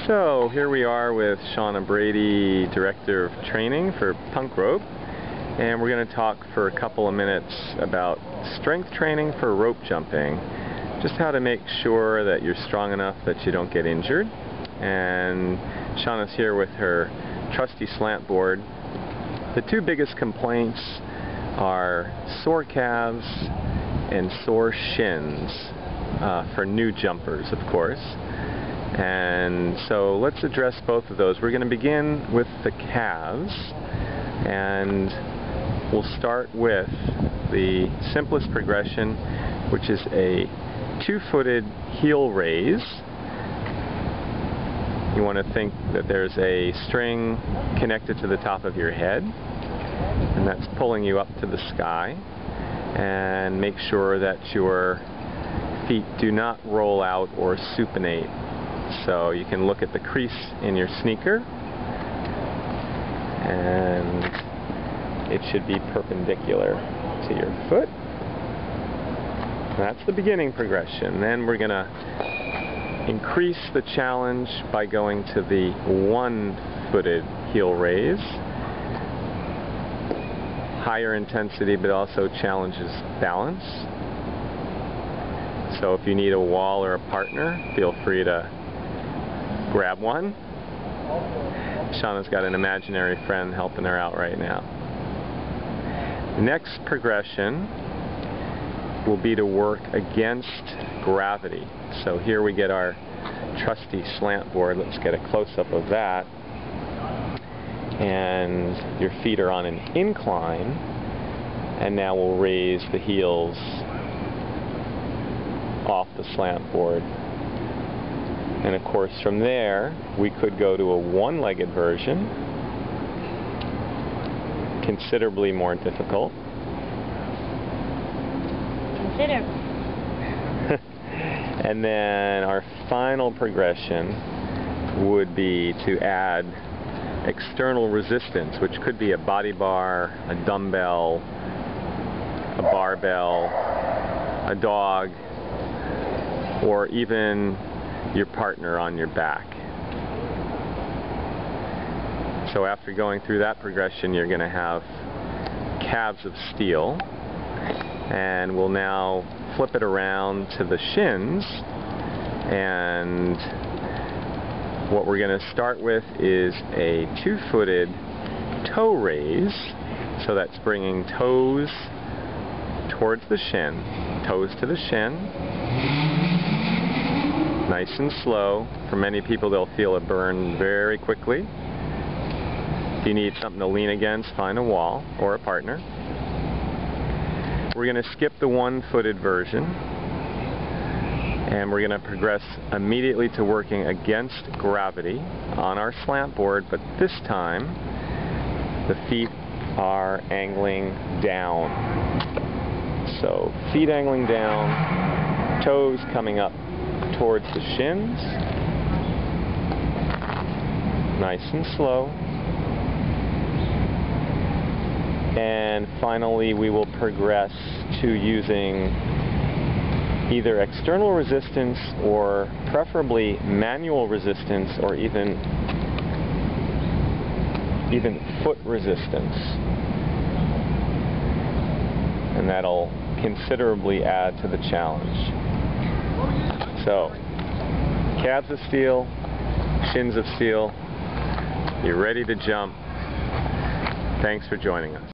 So here we are with Shana Brady, Director of Training for Punk Rope, and we're going to talk for a couple of minutes about strength training for rope jumping. Just how to make sure that you're strong enough that you don't get injured. And Shana's here with her trusty slant board. The two biggest complaints are sore calves and sore shins for new jumpers, of course. And so let's address both of those. We're going to begin with the calves, and we'll start with the simplest progression, which is a two-footed heel raise. You want to think that there's a string connected to the top of your head, and that's pulling you up to the sky. And make sure that your feet do not roll out or supinate. So you can look at the crease in your sneaker, and it should be perpendicular to your foot. That's the beginning progression. Then we're going to increase the challenge by going to the one-footed heel raise. Higher intensity, but also challenges balance. So if you need a wall or a partner, feel free to grab one. Shana's got an imaginary friend helping her out right now. Next progression will be to work against gravity. So here we get our trusty slant board. Let's get a close-up of that. And your feet are on an incline, and now we'll raise the heels off the slant board. And of course from there we could go to a one-legged version, considerably more difficult. Considerably. And then our final progression would be to add external resistance, which could be a body bar, a dumbbell, a barbell, a dog, or even your partner on your back. So after going through that progression, you're going to have calves of steel, and we'll now flip it around to the shins. And what we're going to start with is a two-footed toe raise. So that's bringing toes towards the shin, toes to the shin. Nice and slow. For many people, they'll feel a burn very quickly. If you need something to lean against, find a wall or a partner. We're going to skip the one-footed version, and we're going to progress immediately to working against gravity on our slant board, but this time the feet are angling down. So feet angling down, toes coming up towards the shins, nice and slow. And finally we will progress to using either external resistance or preferably manual resistance, or even foot resistance. And that'll considerably add to the challenge. So, calves of steel, shins of steel, you're ready to jump. Thanks for joining us.